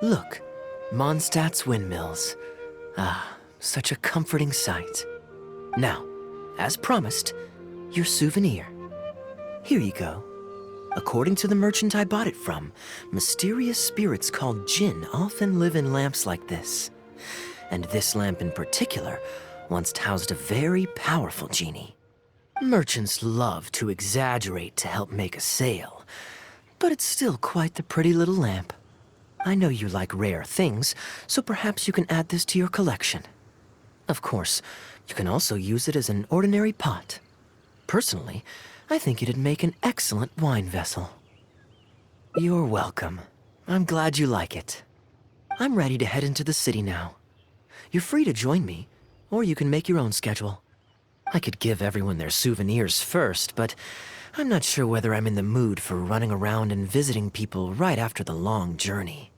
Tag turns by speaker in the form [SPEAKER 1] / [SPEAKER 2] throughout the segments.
[SPEAKER 1] Look, Mondstadt's windmills. Ah, such a comforting sight. Now, as promised, your souvenir. Here you go. According to the merchant I bought it from, mysterious spirits called Jinn often live in lamps like this. And this lamp in particular once housed a very powerful genie. Merchants love to exaggerate to help make a sale, but it's still quite the pretty little lamp. I know you like rare things, so perhaps you can add this to your collection. Of course, you can also use it as an ordinary pot. Personally, I think it'd make an excellent wine vessel. You're welcome. I'm glad you like it. I'm ready to head into the city now. You're free to join me, or you can make your own schedule. I could give everyone their souvenirs first, but I'm not sure whether I'm in the mood for running around and visiting people right after the long journey.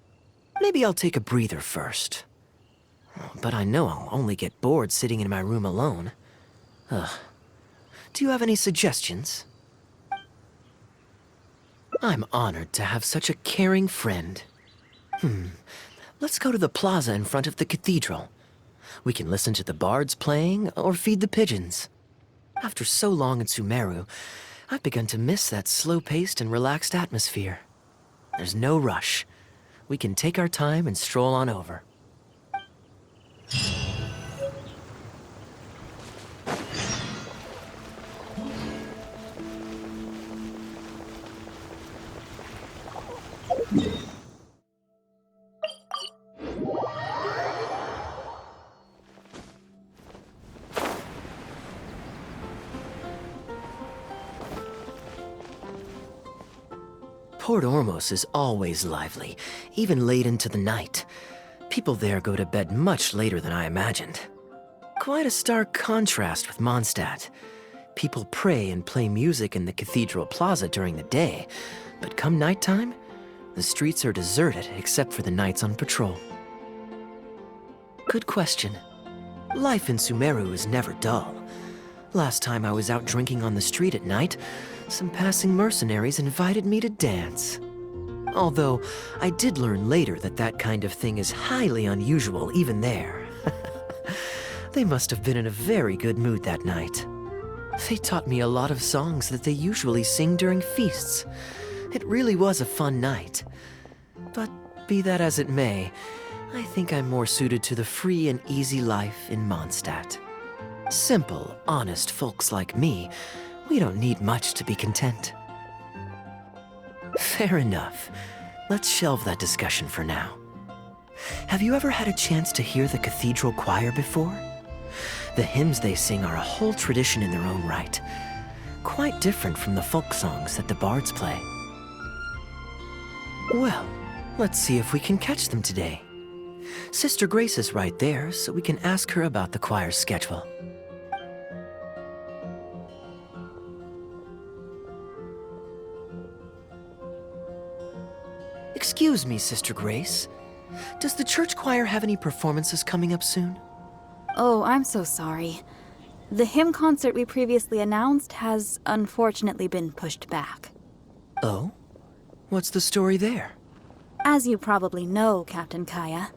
[SPEAKER 1] Maybe I'll take a breather first. But I know I'll only get bored sitting in my room alone. Ugh. Do you have any suggestions? I'm honored to have such a caring friend. Let's go to the plaza in front of the cathedral. We can listen to the bards playing or feed the pigeons. After so long in Sumeru, I've begun to miss that slow-paced and relaxed atmosphere. There's no rush. We can take our time and stroll on over. Port Ormos is always lively, even late into the night. People there go to bed much later than I imagined. Quite a stark contrast with Mondstadt. People pray and play music in the cathedral plaza during the day, but come nighttime, the streets are deserted except for the knights on patrol. Good question. Life in Sumeru is never dull. Last time I was out drinking on the street at night, some passing mercenaries invited me to dance. Although, I did learn later that that kind of thing is highly unusual even there. They must have been in a very good mood that night. They taught me a lot of songs that they usually sing during feasts. It really was a fun night. But be that as it may, I think I'm more suited to the free and easy life in Mondstadt. Simple, honest folks like me, we don't need much to be content. Fair enough. Let's shelve that discussion for now. Have you ever had a chance to hear the cathedral choir before? The hymns they sing are a whole tradition in their own right. Quite different from the folk songs that the bards play. Well, let's see if we can catch them today. Sister Grace is right there, so we can ask her about the choir's schedule. Excuse me, Sister Grace. Does the church choir have any performances coming up soon?
[SPEAKER 2] Oh, I'm so sorry. The hymn concert we previously announced has unfortunately been pushed back.
[SPEAKER 1] Oh? What's the story there?
[SPEAKER 2] As you probably know, Captain Kaya,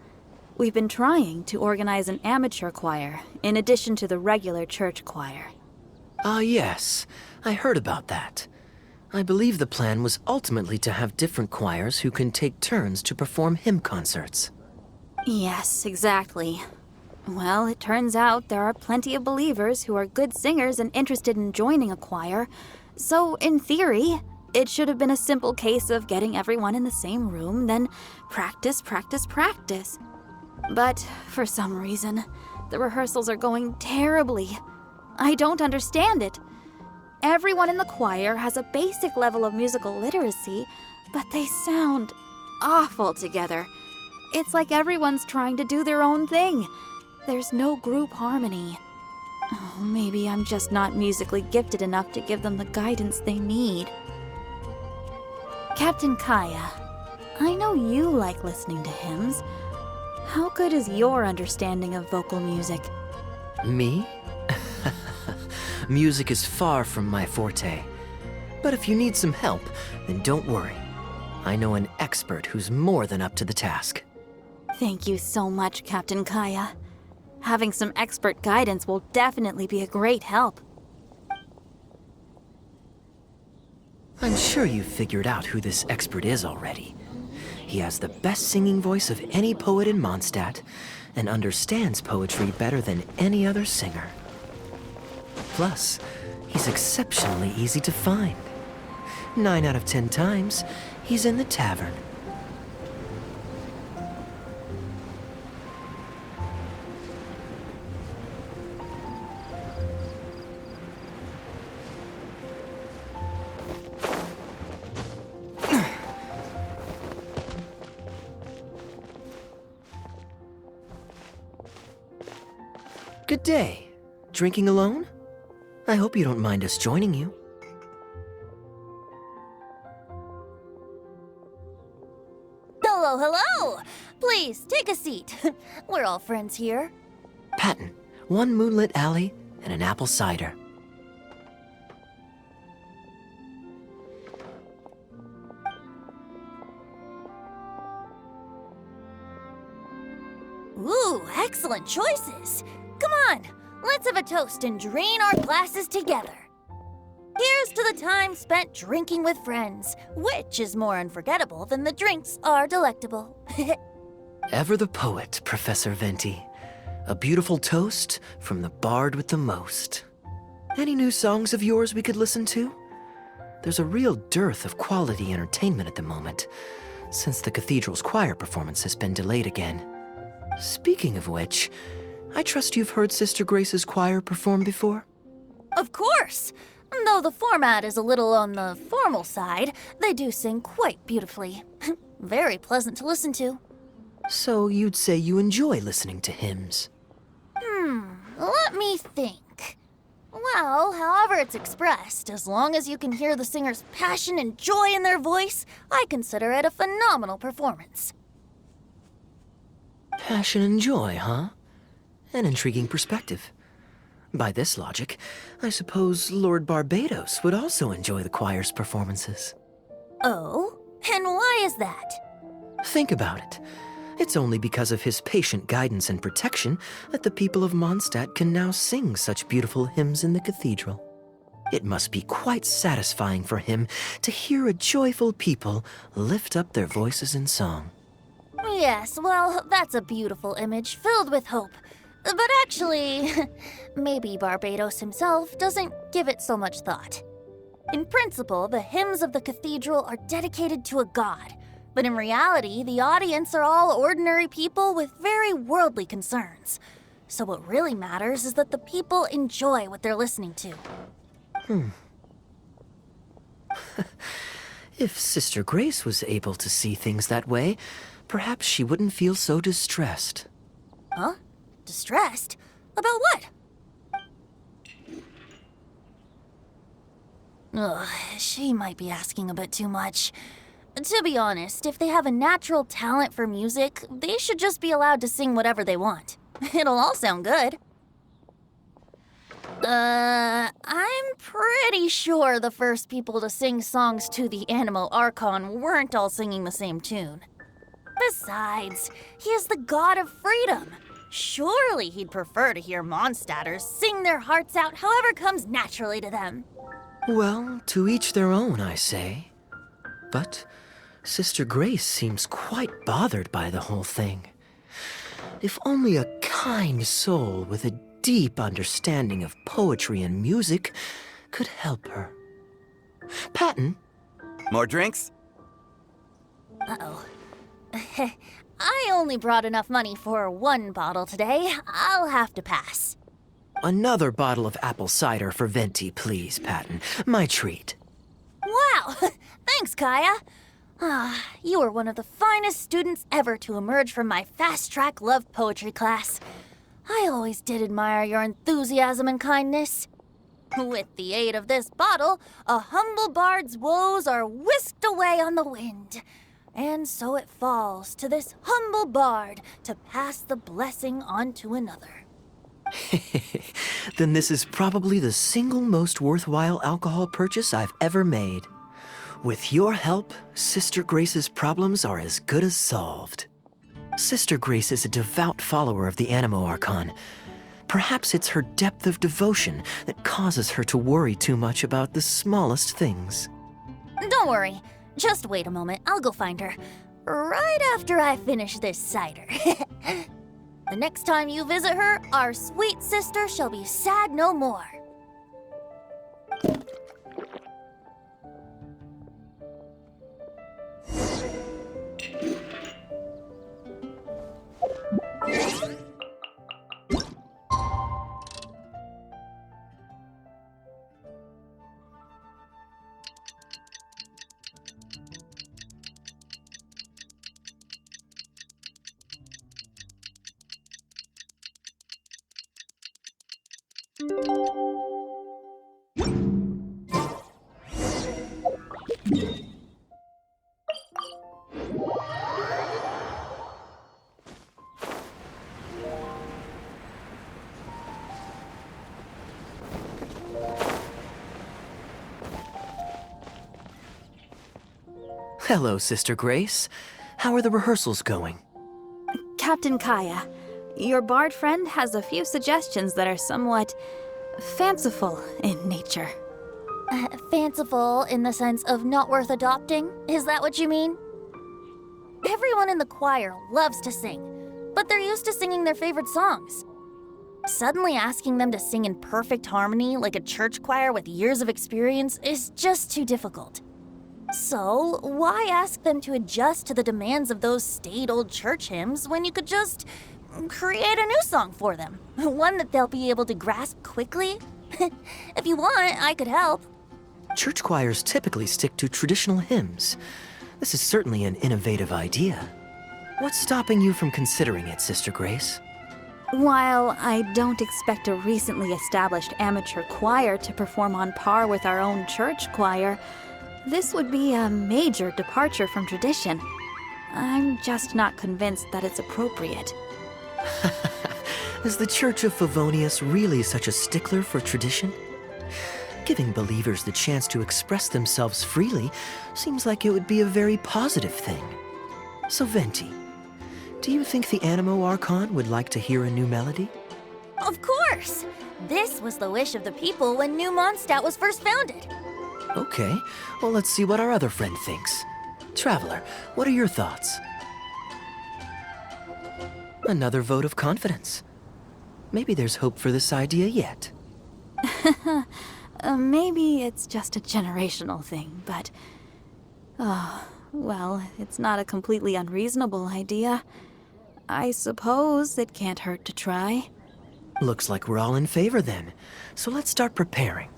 [SPEAKER 2] we've been trying to organize an amateur choir in addition to the regular church choir.
[SPEAKER 1] Ah, yes. I heard about that. I believe the plan was ultimately to have different choirs who can take turns to perform hymn concerts.
[SPEAKER 2] Yes, exactly. Well, it turns out there are plenty of believers who are good singers and interested in joining a choir. So, in theory, it should have been a simple case of getting everyone in the same room, then practice, practice, practice. But for some reason, the rehearsals are going terribly. I don't understand it. Everyone in the choir has a basic level of musical literacy, but they sound awful together. It's like everyone's trying to do their own thing. There's no group harmony. Oh, maybe I'm just not musically gifted enough to give them the guidance they need. Captain Kaya, I know you like listening to hymns. How good is your understanding of vocal music?
[SPEAKER 1] Me? Music is far from my forte. But if you need some help, then don't worry. I know an expert who's more than up to the task.
[SPEAKER 2] Thank you so much, Captain Kaya. Having some expert guidance will definitely be a great help.
[SPEAKER 1] I'm sure you've figured out who this expert is already. He has the best singing voice of any poet in Mondstadt, and understands poetry better than any other singer. Plus, he's exceptionally easy to find. 9 out of 10 times, he's in the tavern. Good day. Drinking alone? I hope you don't mind us joining you.
[SPEAKER 2] Hello, hello! Please, take a seat. We're all friends here.
[SPEAKER 1] Patton, 1 moonlit alley and an apple cider.
[SPEAKER 2] Ooh, excellent choices. Come on, let's have a toast and drain our glasses together. Here's to the time spent drinking with friends, which is more unforgettable than the drinks are delectable.
[SPEAKER 1] Ever the poet, Professor Venti. A beautiful toast from the bard with the most. Any new songs of yours we could listen to? There's a real dearth of quality entertainment at the moment, since the cathedral's choir performance has been delayed again. Speaking of which, I trust you've heard Sister Grace's choir perform before?
[SPEAKER 2] Of course! Though the format is a little on the formal side, they do sing quite beautifully. Very pleasant to listen to.
[SPEAKER 1] So you'd say you enjoy listening to hymns?
[SPEAKER 2] Let me think. Well, however it's expressed, as long as you can hear the singer's passion and joy in their voice, I consider it a phenomenal performance.
[SPEAKER 1] Passion and joy, huh? An intriguing perspective. By this logic, I suppose Lord Barbados would also enjoy the choir's performances.
[SPEAKER 2] Oh? And why is that?
[SPEAKER 1] Think about it. It's only because of his patient guidance and protection that the people of Mondstadt can now sing such beautiful hymns in the cathedral. It must be quite satisfying for him to hear a joyful people lift up their voices in song.
[SPEAKER 2] Yes, well, that's a beautiful image filled with hope. But actually, maybe Barbados himself doesn't give it so much thought. In principle, the hymns of the cathedral are dedicated to a god, but in reality, the audience are all ordinary people with very worldly concerns. So what really matters is that the people enjoy what they're listening to.
[SPEAKER 1] If Sister Grace was able to see things that way, perhaps she wouldn't feel so distressed.
[SPEAKER 2] Huh? Distressed? About what? Ugh, she might be asking a bit too much. To be honest, if they have a natural talent for music, they should just be allowed to sing whatever they want. It'll all sound good. I'm pretty sure the first people to sing songs to the Animal Archon weren't all singing the same tune. Besides, he is the god of freedom. Surely he'd prefer to hear Mondstadters sing their hearts out however comes naturally to them.
[SPEAKER 1] Well, to each their own, I say. But Sister Grace seems quite bothered by the whole thing. If only a kind soul with a deep understanding of poetry and music could help her. Patton?
[SPEAKER 3] More drinks?
[SPEAKER 2] Uh-oh. I only brought enough money for 1 bottle today. I'll have to pass.
[SPEAKER 1] Another bottle of apple cider for Venti, please, Patton. My treat.
[SPEAKER 2] Wow! Thanks, Kaya. You are one of the finest students ever to emerge from my fast-track love poetry class. I always did admire your enthusiasm and kindness. With the aid of this bottle, a humble bard's woes are whisked away on the wind. And so it falls to this humble bard to pass the blessing on to another.
[SPEAKER 1] Then this is probably the single most worthwhile alcohol purchase I've ever made. With your help, Sister Grace's problems are as good as solved. Sister Grace is a devout follower of the Animo Archon. Perhaps it's her depth of devotion that causes her to worry too much about the smallest things.
[SPEAKER 3] Don't worry. Just wait a moment. I'll go find her. Right after I finish this cider. The next time you visit her, our sweet sister shall be sad no more.
[SPEAKER 1] Hello, Sister Grace. How are the rehearsals going?
[SPEAKER 2] Captain Kaya, your bard friend has a few suggestions that are somewhat fanciful in nature.
[SPEAKER 3] Fanciful in the sense of not worth adopting? Is that what you mean? Everyone in the choir loves to sing, but they're used to singing their favorite songs. Suddenly asking them to sing in perfect harmony like a church choir with years of experience is just too difficult. So, why ask them to adjust to the demands of those staid old church hymns when you could just create a new song for them? One that they'll be able to grasp quickly? If you want, I could help.
[SPEAKER 1] Church choirs typically stick to traditional hymns. This is certainly an innovative idea. What's stopping you from considering it, Sister Grace?
[SPEAKER 2] While I don't expect a recently established amateur choir to perform on par with our own church choir, this would be a major departure from tradition. I'm just not convinced that it's appropriate.
[SPEAKER 1] Is the Church of Favonius really such a stickler for tradition? Giving believers the chance to express themselves freely seems like it would be a very positive thing. So Venti, do you think the Animo Archon would like to hear a new melody?
[SPEAKER 3] Of course! This was the wish of the people when New Mondstadt was first founded.
[SPEAKER 1] Okay, well, let's see what our other friend thinks. Traveler, what are your thoughts? Another vote of confidence. Maybe there's hope for this idea yet.
[SPEAKER 2] Maybe it's just a generational thing, but... well, it's not a completely unreasonable idea. I suppose it can't hurt to try.
[SPEAKER 1] Looks like we're all in favor then, so let's start preparing.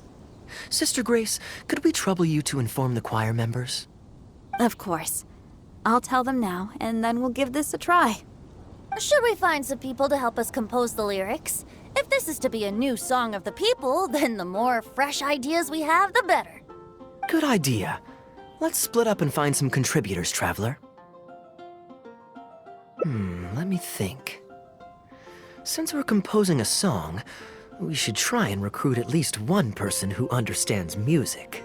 [SPEAKER 1] Sister Grace, could we trouble you to inform the choir members?
[SPEAKER 2] Of course. I'll tell them now, and then we'll give this a try.
[SPEAKER 3] Should we find some people to help us compose the lyrics? If this is to be a new song of the people, then the more fresh ideas we have, the better.
[SPEAKER 1] Good idea. Let's split up and find some contributors, Traveler. Let me think. Since we're composing a song, we should try and recruit at least one person who understands music.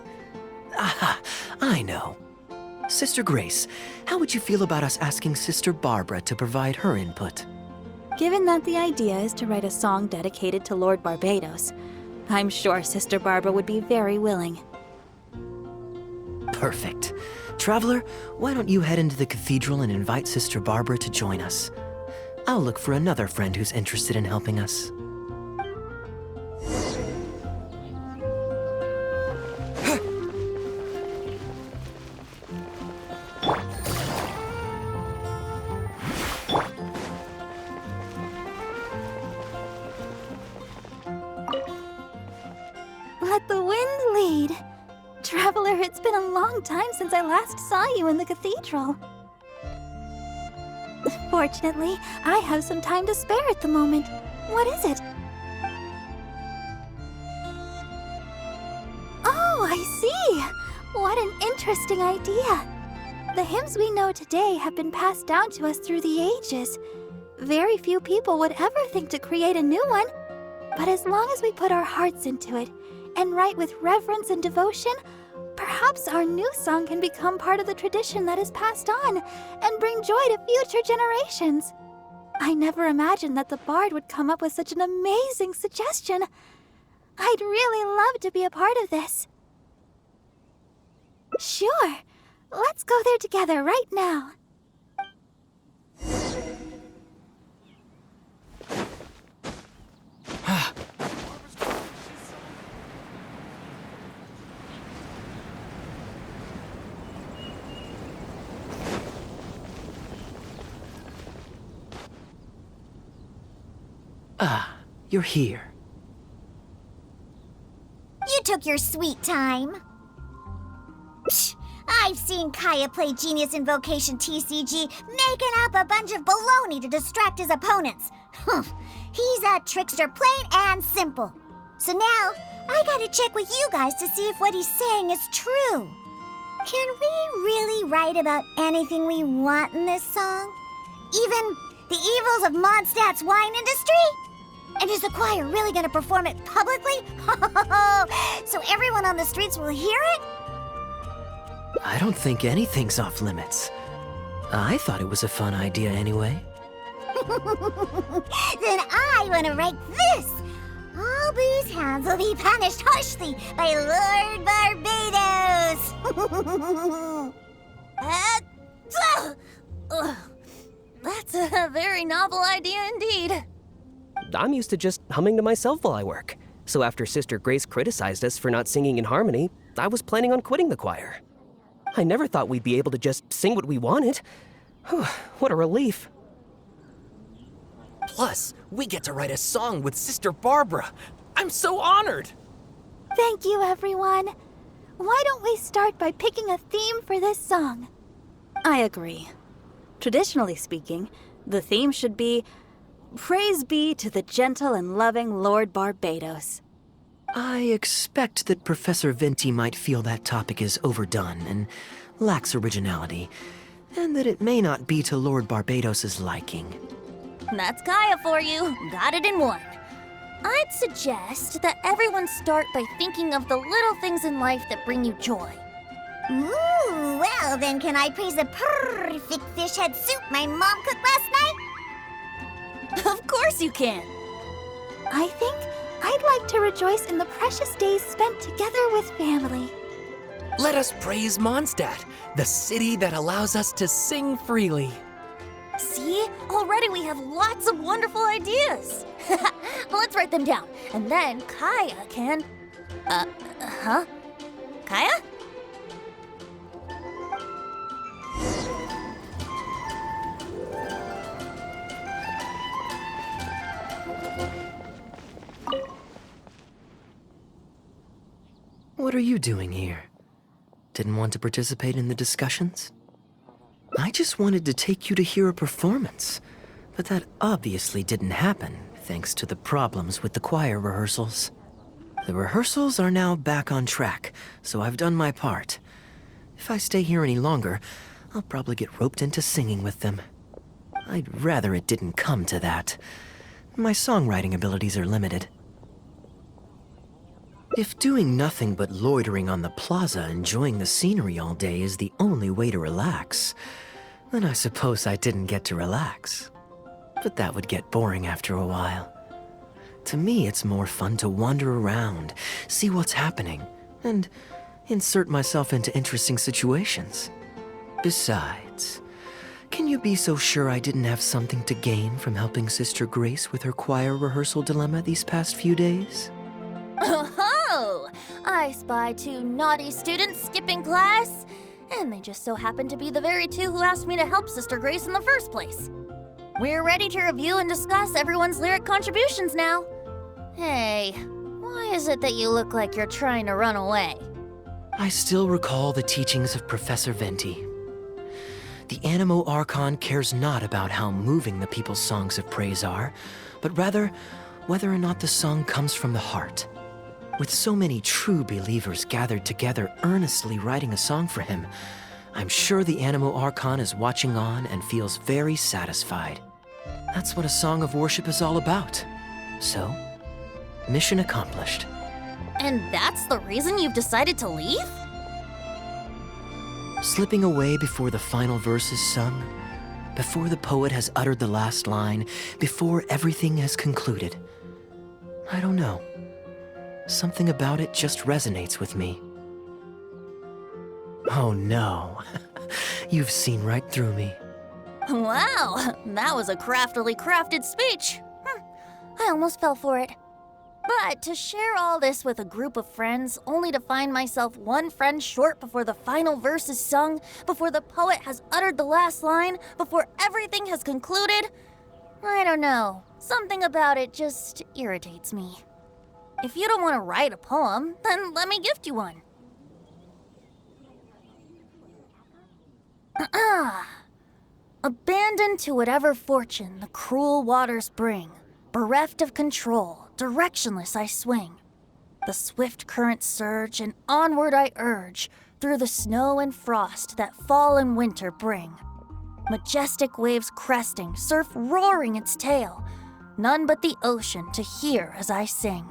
[SPEAKER 1] Aha, I know. Sister Grace, how would you feel about us asking Sister Barbara to provide her input?
[SPEAKER 2] Given that the idea is to write a song dedicated to Lord Barbados, I'm sure Sister Barbara would be very willing.
[SPEAKER 1] Perfect. Traveler, why don't you head into the cathedral and invite Sister Barbara to join us? I'll look for another friend who's interested in helping us.
[SPEAKER 2] Let the wind lead. Traveler, it's been a long time since I last saw you in the cathedral. Fortunately, I have some time to spare at the moment. What is it? Oh, I see! What an interesting idea. The hymns we know today have been passed down to us through the ages. Very few people would ever think to create a new one. But as long as we put our hearts into it and write with reverence and devotion, Perhaps our new song can become part of the tradition that is passed on and bring joy to future generations. I never imagined that the bard would come up with such an amazing suggestion. I'd really love to be a part of this. Sure. Let's go there together right now.
[SPEAKER 1] Ah, you're here.
[SPEAKER 4] You took your sweet time. Psh, I've seen Kaya play Genius Invocation TCG, making up a bunch of baloney to distract his opponents. He's a trickster, plain and simple. So now, I gotta check with you guys to see if what he's saying is true. Can we really write about anything we want in this song? Even the evils of Mondstadt's wine industry? And is the choir really gonna perform it publicly? So everyone on the streets will hear it?
[SPEAKER 1] I don't think anything's off limits. I thought it was a fun idea anyway.
[SPEAKER 4] Then I want to write this. All booze hounds will be punished harshly by Lord Barbados.
[SPEAKER 3] That's a very novel idea indeed.
[SPEAKER 5] I'm used to just humming to myself while I work. So after Sister Grace criticized us for not singing in harmony, I was planning on quitting the choir. I never thought we'd be able to just sing what we wanted. What a relief.
[SPEAKER 6] Plus, we get to write a song with Sister Barbara. I'm so honored!
[SPEAKER 2] Thank you, everyone. Why don't we start by picking a theme for this song? I agree. Traditionally speaking, the theme should be Praise be to the gentle and loving Lord Barbados.
[SPEAKER 1] I expect that Professor Venti might feel that topic is overdone and lacks originality, and that it may not be to Lord Barbados's liking.
[SPEAKER 3] That's Kaya for you. Got it in one. I'd suggest that everyone start by thinking of the little things in life that bring you joy.
[SPEAKER 4] Ooh, well then can I praise the perfect fish head soup my mom cooked last night?
[SPEAKER 3] Of course you can.
[SPEAKER 2] I think I'd like to rejoice in the precious days spent together with family.
[SPEAKER 6] Let us praise Mondstadt, the city that allows us to sing freely.
[SPEAKER 3] See? Already we have lots of wonderful ideas. Let's write them down. And then Kaya can... Kaya?
[SPEAKER 1] What are you doing here? Didn't want to participate in the discussions? I just wanted to take you to hear a performance, but that obviously didn't happen thanks to the problems with the choir rehearsals. The rehearsals are now back on track, so I've done my part. If I stay here any longer, I'll probably get roped into singing with them. I'd rather it didn't come to that. My songwriting abilities are limited. If doing nothing but loitering on the plaza enjoying the scenery all day is the only way to relax, then I suppose I didn't get to relax. But that would get boring after a while. To me, it's more fun to wander around, see what's happening, and insert myself into interesting situations. Besides, can you be so sure I didn't have something to gain from helping Sister Grace with her choir rehearsal dilemma these past few days?
[SPEAKER 3] Oh, I spy 2 naughty students skipping class, and they just so happen to be the very 2 who asked me to help Sister Grace in the first place. We're ready to review and discuss everyone's lyric contributions now. Hey, why is it that you look like you're trying to run away?
[SPEAKER 1] I still recall the teachings of Professor Venti. The Animo Archon cares not about how moving the people's songs of praise are, but rather whether or not the song comes from the heart. With so many true believers gathered together earnestly writing a song for him, I'm sure the Animo Archon is watching on and feels very satisfied. That's what a song of worship is all about. So, mission accomplished.
[SPEAKER 3] And that's the reason you've decided to leave?
[SPEAKER 1] Slipping away before the final verse is sung, before the poet has uttered the last line, before everything has concluded. I don't know. Something about it just resonates with me. Oh no, you've seen right through me.
[SPEAKER 3] Wow, that was a craftily crafted speech. I almost fell for it. But to share all this with a group of friends, only to find myself one friend short before the final verse is sung, before the poet has uttered the last line, before everything has concluded, I don't know. Something about it just irritates me. If you don't want to write a poem, then let me gift you one. Abandoned to whatever fortune the cruel waters bring, bereft of control, directionless I swing. The swift currents surge, and onward I urge, through the snow and frost that fall and winter bring. Majestic waves cresting, surf roaring its tail, none but the ocean to hear as I sing.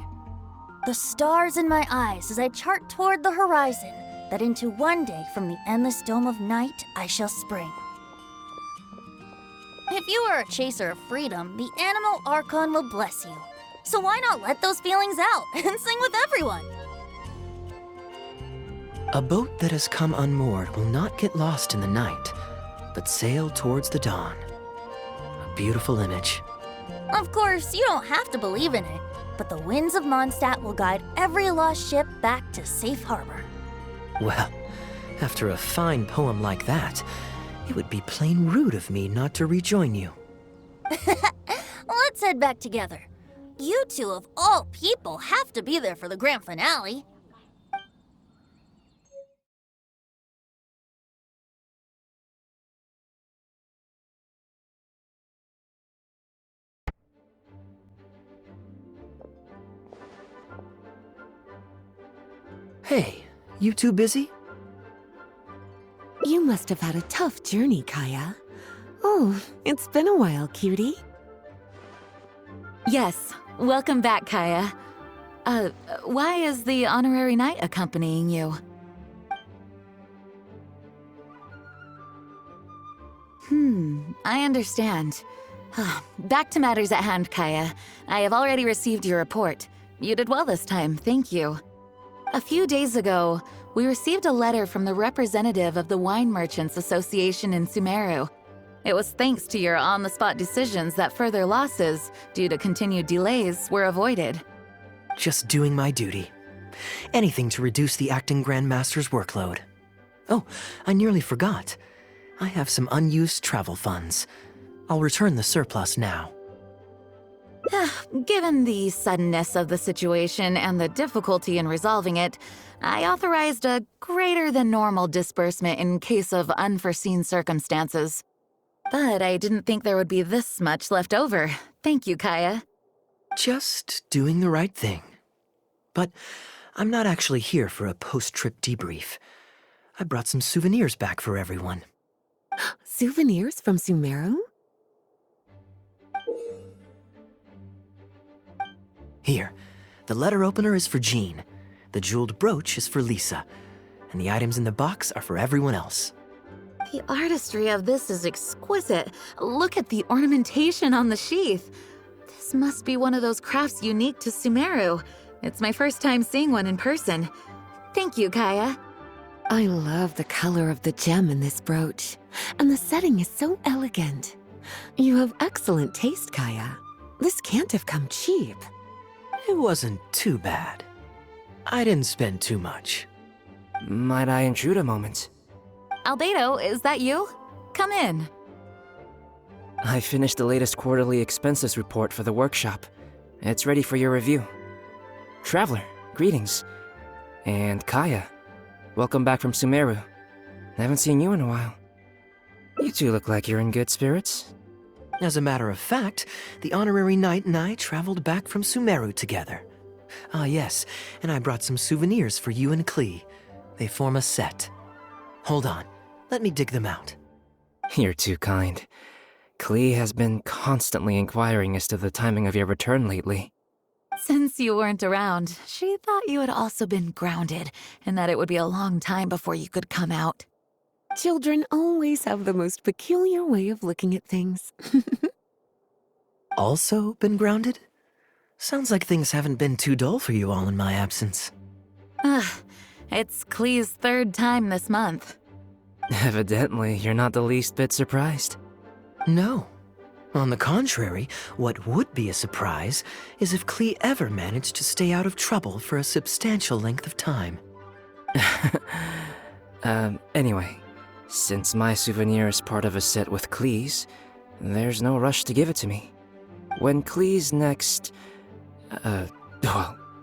[SPEAKER 3] The stars in my eyes as I chart toward the horizon, that into one day from the endless dome of night I shall spring. If you are a chaser of freedom, the animal Archon will bless you. So why not let those feelings out and sing with everyone?
[SPEAKER 1] A boat that has come unmoored will not get lost in the night, but sail towards the dawn. A beautiful image.
[SPEAKER 3] Of course, you don't have to believe in it, but the winds of Mondstadt will guide every lost ship back to safe harbor.
[SPEAKER 1] Well, after a fine poem like that, it would be plain rude of me not to rejoin you.
[SPEAKER 3] Let's head back together. You two of all people have to be there for the grand finale.
[SPEAKER 1] Hey, you two busy?
[SPEAKER 7] You must have had a tough journey, Kaya. Oh, it's been a while, cutie.
[SPEAKER 8] Yes, welcome back, Kaya. Why is the honorary knight accompanying you? I understand. Back to matters at hand, Kaya. I have already received your report. You did well this time, thank you. A few days ago, we received a letter from the representative of the Wine Merchants Association in Sumeru. It was thanks to your on-the-spot decisions that further losses, due to continued delays, were avoided.
[SPEAKER 1] Just doing my duty. Anything to reduce the acting Grandmaster's workload. Oh, I nearly forgot. I have some unused travel funds. I'll return the surplus now.
[SPEAKER 8] Given the suddenness of the situation and the difficulty in resolving it, I authorized a greater than normal disbursement in case of unforeseen circumstances. But I didn't think there would be this much left over. Thank you, Kaya.
[SPEAKER 1] Just doing the right thing. But I'm not actually here for a post-trip debrief. I brought some souvenirs back for everyone.
[SPEAKER 7] Souvenirs from Sumeru?
[SPEAKER 1] Here, the letter opener is for Jean, the jeweled brooch is for Lisa, and the items in the box are for everyone else.
[SPEAKER 8] The artistry of this is exquisite. Look at the ornamentation on the sheath. This must be one of those crafts unique to Sumeru. It's my first time seeing one in person. Thank you, Kaya.
[SPEAKER 7] I love the color of the gem in this brooch, and the setting is so elegant. You have excellent taste, Kaya. This can't have come cheap.
[SPEAKER 1] It wasn't too bad. I didn't spend too much.
[SPEAKER 9] Might I intrude a moment?
[SPEAKER 8] Albedo, is that you? Come in.
[SPEAKER 9] I finished the latest quarterly expenses report for the workshop. It's ready for your review. Traveler, greetings. And Kaya, welcome back from Sumeru. I haven't seen you in a while. You two look like you're in good spirits.
[SPEAKER 1] As a matter of fact, the honorary knight and I traveled back from Sumeru together. Ah, yes, and I brought some souvenirs for you and Klee. They form a set. Hold on, let me dig them out.
[SPEAKER 9] You're too kind. Klee has been constantly inquiring as to the timing of your return lately.
[SPEAKER 8] Since you weren't around, she thought you had also been grounded, and that it would be a long time before you could come out.
[SPEAKER 7] Children always have the most peculiar way of looking at things.
[SPEAKER 1] Also been grounded? Sounds like things haven't been too dull for you all in my absence.
[SPEAKER 8] It's Klee's third time this month.
[SPEAKER 9] Evidently, you're not the least bit surprised.
[SPEAKER 1] No. On the contrary, what would be a surprise is if Klee ever managed to stay out of trouble for a substantial length of time.
[SPEAKER 9] Anyway, since my souvenir is part of a set with Klee's, there's no rush to give it to me. When Klee's next,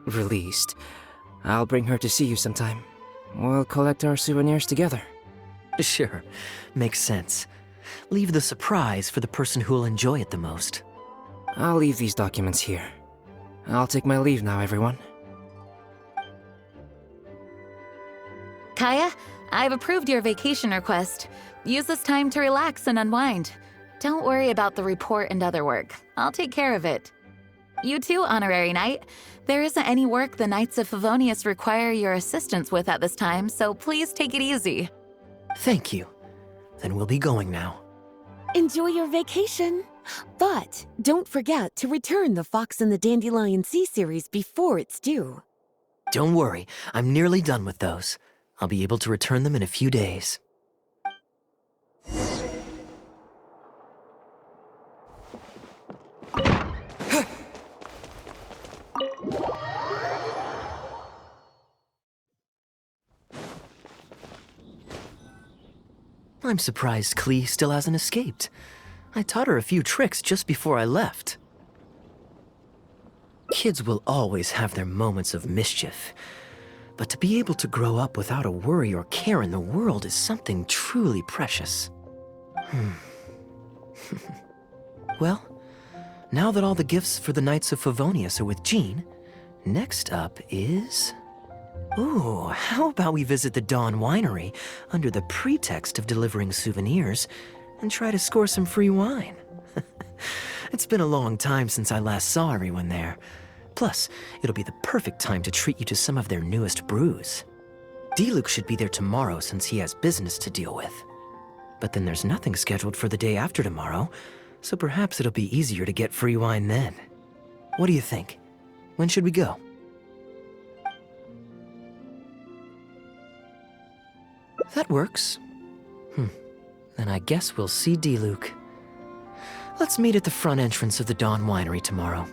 [SPEAKER 9] released, I'll bring her to see you sometime. We'll collect our souvenirs together.
[SPEAKER 1] Sure, makes sense. Leave the surprise for the person who'll enjoy it the most.
[SPEAKER 9] I'll leave these documents here. I'll take my leave now, everyone.
[SPEAKER 8] Kaya, I've approved your vacation request. Use this time to relax and unwind. Don't worry about the report and other work. I'll take care of it. You too, Honorary Knight. There isn't any work the Knights of Favonius require your assistance with at this time, so please take it easy.
[SPEAKER 1] Thank you. Then we'll be going now.
[SPEAKER 7] Enjoy your vacation. But don't forget to return the Fox and the Dandelion Sea series before it's due.
[SPEAKER 1] Don't worry, I'm nearly done with those. I'll be able to return them in a few days. I'm surprised Klee still hasn't escaped. I taught her a few tricks just before I left. Kids will always have their moments of mischief, but to be able to grow up without a worry or care in the world is something truly precious. Well, now that all the gifts for the Knights of Favonius are with Jean, next up is... Ooh, how about we visit the Dawn Winery under the pretext of delivering souvenirs and try to score some free wine? It's been a long time since I last saw everyone there. Plus, it'll be the perfect time to treat you to some of their newest brews. Diluc should be there tomorrow since he has business to deal with. But then there's nothing scheduled for the day after tomorrow, so perhaps it'll be easier to get free wine then. What do you think? When should we go? That works. Then I guess we'll see Diluc. Let's meet at the front entrance of the Dawn Winery tomorrow.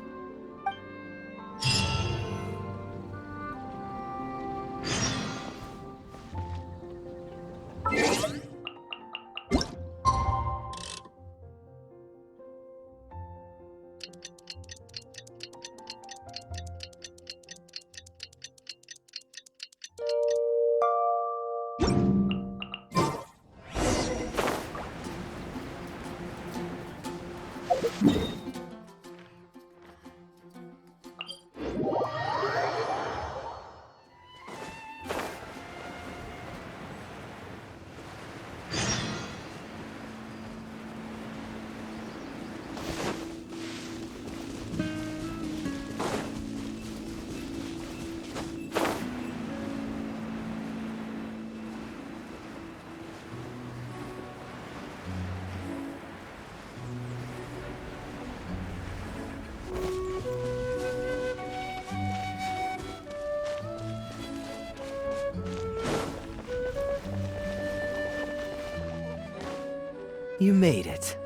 [SPEAKER 1] You made it.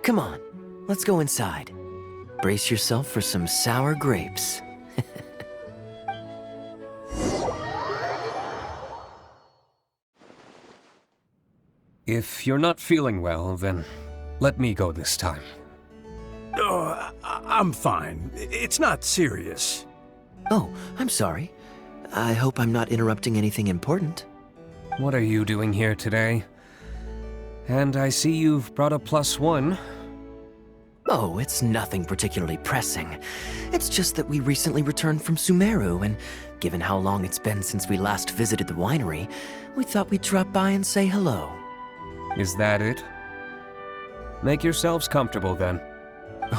[SPEAKER 1] Come on, let's go inside. Brace yourself for some sour grapes.
[SPEAKER 10] If you're not feeling well, then let me go this time.
[SPEAKER 11] Oh, I'm fine. It's not serious.
[SPEAKER 1] Oh, I'm sorry. I hope I'm not interrupting anything important.
[SPEAKER 10] What are you doing here today? And I see you've brought a +1.
[SPEAKER 1] Oh, it's nothing particularly pressing. It's just that we recently returned from Sumeru, and given how long it's been since we last visited the winery, we thought we'd drop by and say hello.
[SPEAKER 10] Is that it? Make yourselves comfortable then.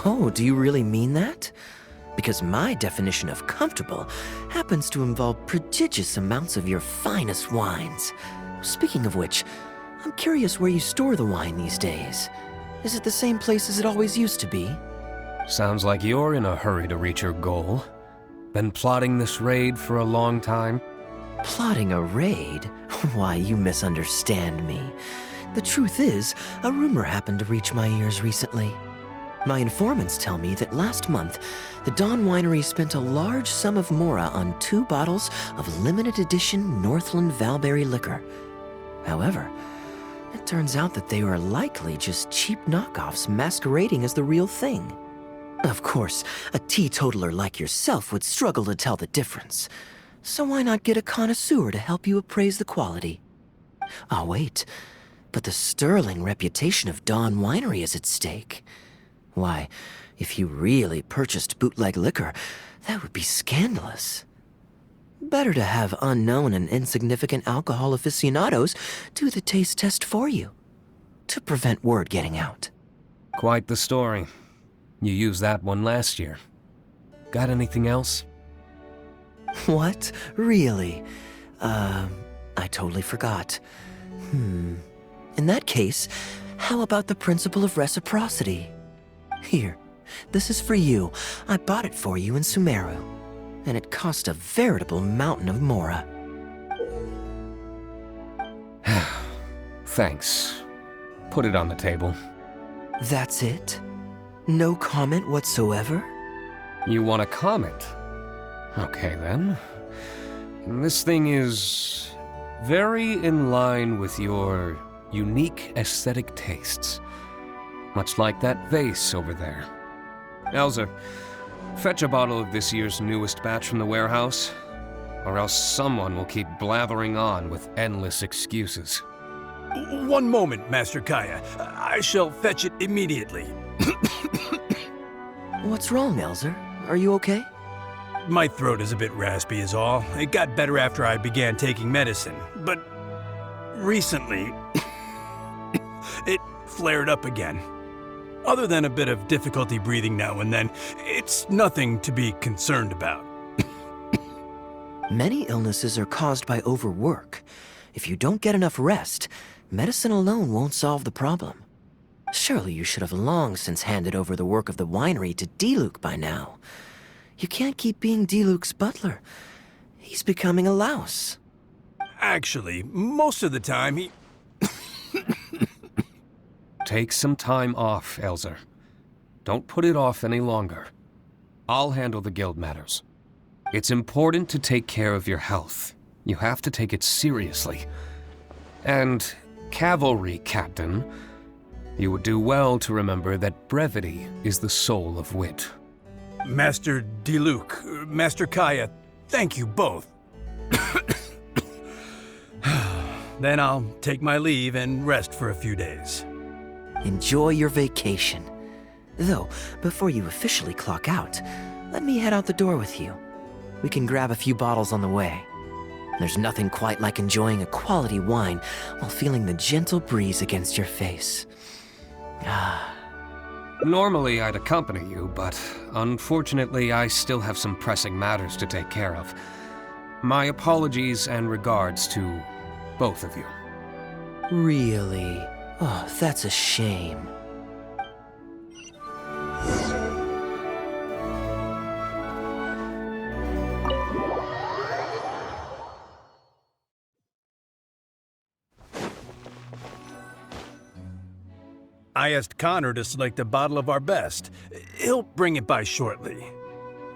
[SPEAKER 1] Oh, do you really mean that? Because my definition of comfortable happens to involve prodigious amounts of your finest wines. Speaking of which, I'm curious where you store the wine these days. Is it the same place as it always used to be?
[SPEAKER 10] Sounds like you're in a hurry to reach your goal. Been plotting this raid for a long time?
[SPEAKER 1] Plotting a raid? Why, you misunderstand me. The truth is, a rumor happened to reach my ears recently. My informants tell me that last month, the Dawn Winery spent a large sum of mora on 2 bottles of limited edition Northland Valberry liquor. However, it turns out that they were likely just cheap knockoffs masquerading as the real thing. Of course, a teetotaler like yourself would struggle to tell the difference. So why not get a connoisseur to help you appraise the quality? Ah, wait, but the sterling reputation of Dawn Winery is at stake. Why, if you really purchased bootleg liquor, that would be scandalous. Better to have unknown and insignificant alcohol aficionados do the taste test for you, to prevent word getting out.
[SPEAKER 10] Quite the story. You used that one last year. Got anything else?
[SPEAKER 1] What? Really? I totally forgot. In that case, how about the principle of reciprocity? Here, this is for you. I bought it for you in Sumeru, and it cost a veritable mountain of mora.
[SPEAKER 10] Thanks. Put it on the table.
[SPEAKER 1] That's it? No comment whatsoever?
[SPEAKER 10] You want a comment? Okay then. This thing is very in line with your unique aesthetic tastes. Much like that vase over there. Elzer, fetch a bottle of this year's newest batch from the warehouse, or else someone will keep blathering on with endless excuses.
[SPEAKER 11] One moment, Master Kaya. I shall fetch it immediately.
[SPEAKER 1] What's wrong, Elzer? Are you okay?
[SPEAKER 11] My throat is a bit raspy is all. It got better after I began taking medicine, but recently it flared up again. Other than a bit of difficulty breathing now and then, it's nothing to be concerned about.
[SPEAKER 1] Many illnesses are caused by overwork. If you don't get enough rest, medicine alone won't solve the problem. Surely you should have long since handed over the work of the winery to Diluc by now. You can't keep being Diluc's butler. He's becoming a louse.
[SPEAKER 11] Actually, most of the time he...
[SPEAKER 10] Take some time off, Elzer. Don't put it off any longer. I'll handle the guild matters. It's important to take care of your health. You have to take it seriously. And, cavalry captain, you would do well to remember that brevity is the soul of wit.
[SPEAKER 11] Master Diluc, Master Kaya, thank you both. Then I'll take my leave and rest for a few days.
[SPEAKER 1] Enjoy your vacation. Though, before you officially clock out, let me head out the door with you. We can grab a few bottles on the way. There's nothing quite like enjoying a quality wine while feeling the gentle breeze against your face.
[SPEAKER 10] Normally I'd accompany you, but unfortunately I still have some pressing matters to take care of. My apologies and regards to both of you.
[SPEAKER 1] Really? Oh, that's a shame.
[SPEAKER 11] I asked Connor to select a bottle of our best. He'll bring it by shortly.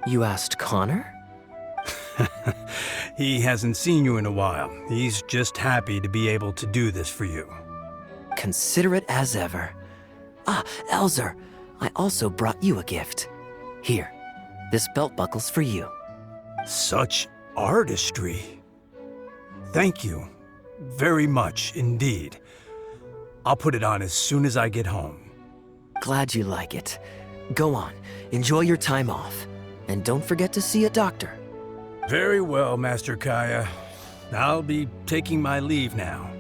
[SPEAKER 1] You asked Connor?
[SPEAKER 11] He hasn't seen you in a while. He's just happy to be able to do this for you.
[SPEAKER 1] Considerate as ever. Ah, Elzer, I also brought you a gift. Here, this belt buckle's for you.
[SPEAKER 11] Such artistry. Thank you very much indeed. I'll put it on as soon as I get home.
[SPEAKER 1] Glad you like it. Go on, enjoy your time off. And don't forget to see a doctor.
[SPEAKER 11] Very well, Master Kaya. I'll be taking my leave now.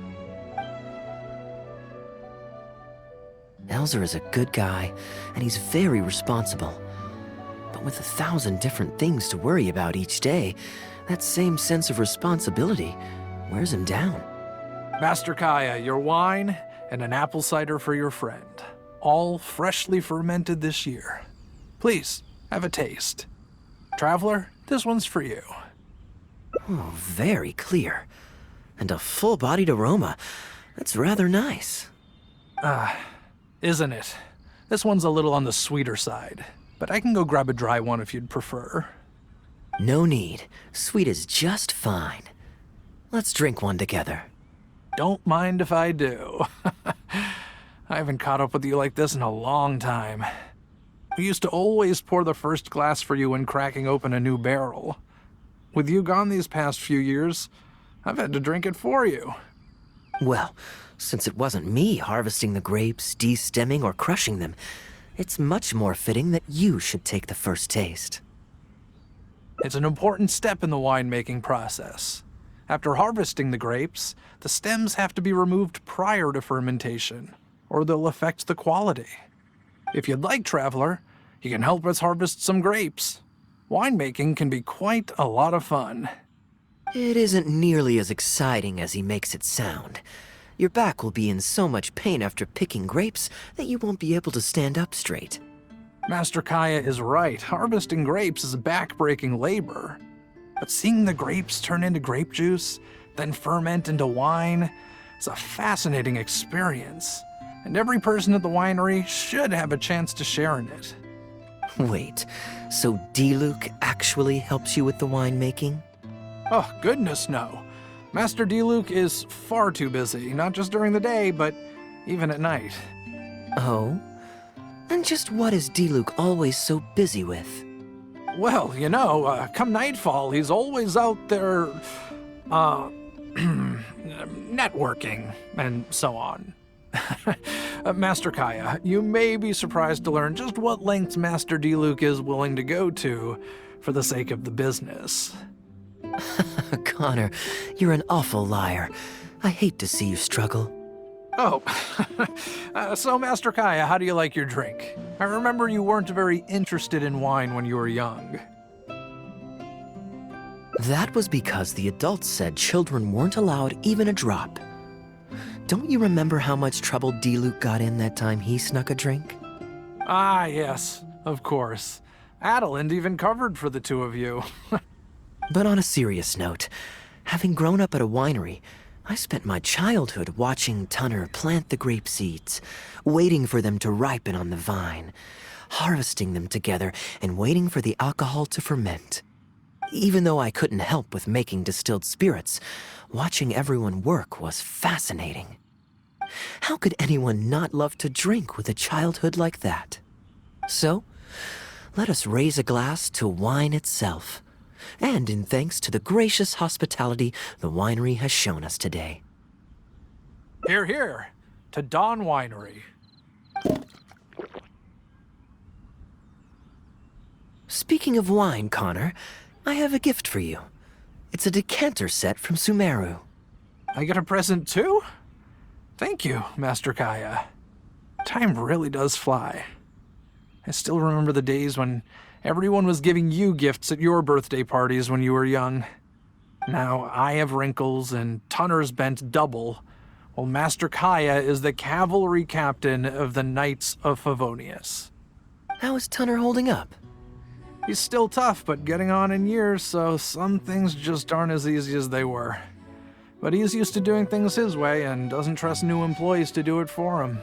[SPEAKER 1] Elzer is a good guy, and he's very responsible. But with 1,000 different things to worry about each day, that same sense of responsibility wears him down.
[SPEAKER 12] Master Kaya, your wine, and an apple cider for your friend. All freshly fermented this year. Please, have a taste. Traveler, this one's for you.
[SPEAKER 1] Oh, very clear. And a full-bodied aroma. That's rather nice.
[SPEAKER 12] Isn't it? This one's a little on the sweeter side, but I can go grab a dry one if you'd prefer.
[SPEAKER 1] No need. Sweet is just fine. Let's drink one together.
[SPEAKER 12] Don't mind if I do. I haven't caught up with you like this in a long time. We used to always pour the first glass for you when cracking open a new barrel. With you gone these past few years, I've had to drink it for you.
[SPEAKER 1] Well, since it wasn't me harvesting the grapes, de-stemming, or crushing them, it's much more fitting that you should take the first taste.
[SPEAKER 12] It's an important step in the winemaking process. After harvesting the grapes, the stems have to be removed prior to fermentation, or they'll affect the quality. If you'd like, Traveler, you can help us harvest some grapes. Winemaking can be quite a lot of fun.
[SPEAKER 1] It isn't nearly as exciting as he makes it sound. Your back will be in so much pain after picking grapes that you won't be able to stand up straight.
[SPEAKER 12] Master Kaya is right. Harvesting grapes is a back-breaking labor. But seeing the grapes turn into grape juice, then ferment into wine, is a fascinating experience. And every person at the winery should have a chance to share in it.
[SPEAKER 1] Wait, so D-Luke actually helps you with the winemaking?
[SPEAKER 12] Oh, goodness no. Master D-Luke is far too busy, not just during the day, but even at night.
[SPEAKER 1] Oh? And just what is D-Luke always so busy with?
[SPEAKER 12] Well, you know, come nightfall, he's always out there, networking, and so on. Master Kaya, you may be surprised to learn just what lengths Master D-Luke is willing to go to for the sake of the business.
[SPEAKER 1] Connor, you're an awful liar. I hate to see you struggle.
[SPEAKER 12] Oh, so Master Kaya, how do you like your drink? I remember you weren't very interested in wine when you were young.
[SPEAKER 1] That was because the adults said children weren't allowed even a drop. Don't you remember how much trouble D-Luke got in that time he snuck a drink?
[SPEAKER 12] Ah, yes, of course. Adeline even covered for the two of you.
[SPEAKER 1] But on a serious note, having grown up at a winery, I spent my childhood watching Tunner plant the grape seeds, waiting for them to ripen on the vine, harvesting them together, and waiting for the alcohol to ferment. Even though I couldn't help with making distilled spirits, watching everyone work was fascinating. How could anyone not love to drink with a childhood like that? So, let us raise a glass to wine itself, and in thanks to the gracious hospitality the winery has shown us today.
[SPEAKER 12] Hear, hear, to Dawn Winery.
[SPEAKER 1] Speaking of wine, Connor, I have a gift for you. It's a decanter set from Sumeru.
[SPEAKER 12] I get a present too? Thank you, Master Kaya. Time really does fly. I still remember the days when everyone was giving you gifts at your birthday parties when you were young. Now I have wrinkles and Tunner's bent double, while Master Kaya is the cavalry captain of the Knights of Favonius.
[SPEAKER 1] How is Tunner holding up?
[SPEAKER 12] He's still tough, but getting on in years, so some things just aren't as easy as they were. But he's used to doing things his way and doesn't trust new employees to do it for him.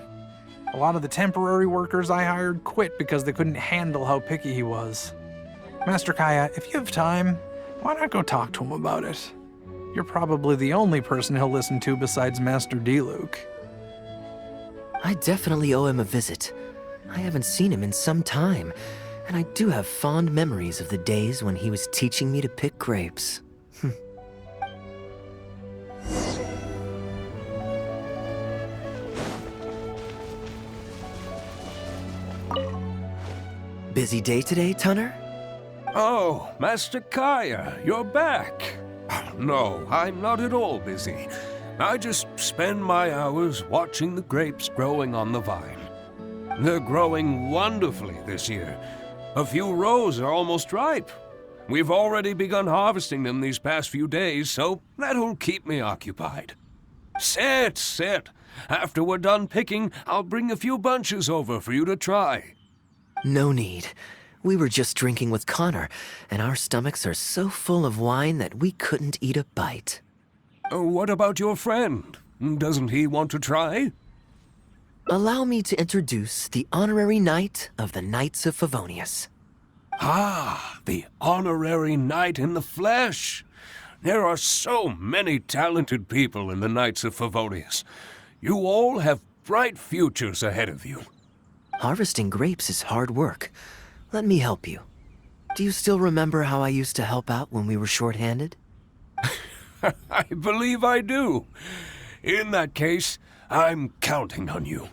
[SPEAKER 12] A lot of the temporary workers I hired quit because they couldn't handle how picky he was. Master Kaya, if you have time, why not go talk to him about it? You're probably the only person he'll listen to besides Master D-Luke.
[SPEAKER 1] I definitely owe him a visit. I haven't seen him in some time, and I do have fond memories of the days when he was teaching me to pick grapes. Busy day today, Tunner?
[SPEAKER 10] Oh, Master Kaya, you're back. No, I'm not at all busy. I just spend my hours watching the grapes growing on the vine. They're growing wonderfully this year. A few rows are almost ripe. We've already begun harvesting them these past few days, so that'll keep me occupied. Sit, sit. After we're done picking, I'll bring a few bunches over for you to try.
[SPEAKER 1] No need. We were just drinking with Connor, and our stomachs are so full of wine that we couldn't eat a bite.
[SPEAKER 10] What about your friend? Doesn't he want to try?
[SPEAKER 1] Allow me to introduce the honorary knight of the Knights of Favonius.
[SPEAKER 10] Ah, the honorary knight in the flesh. There are so many talented people in the Knights of Favonius. You all have bright futures ahead of you.
[SPEAKER 1] Harvesting grapes is hard work. Let me help you. Do you still remember how I used to help out when we were short-handed?
[SPEAKER 10] I believe I do. In that case, I'm counting on you.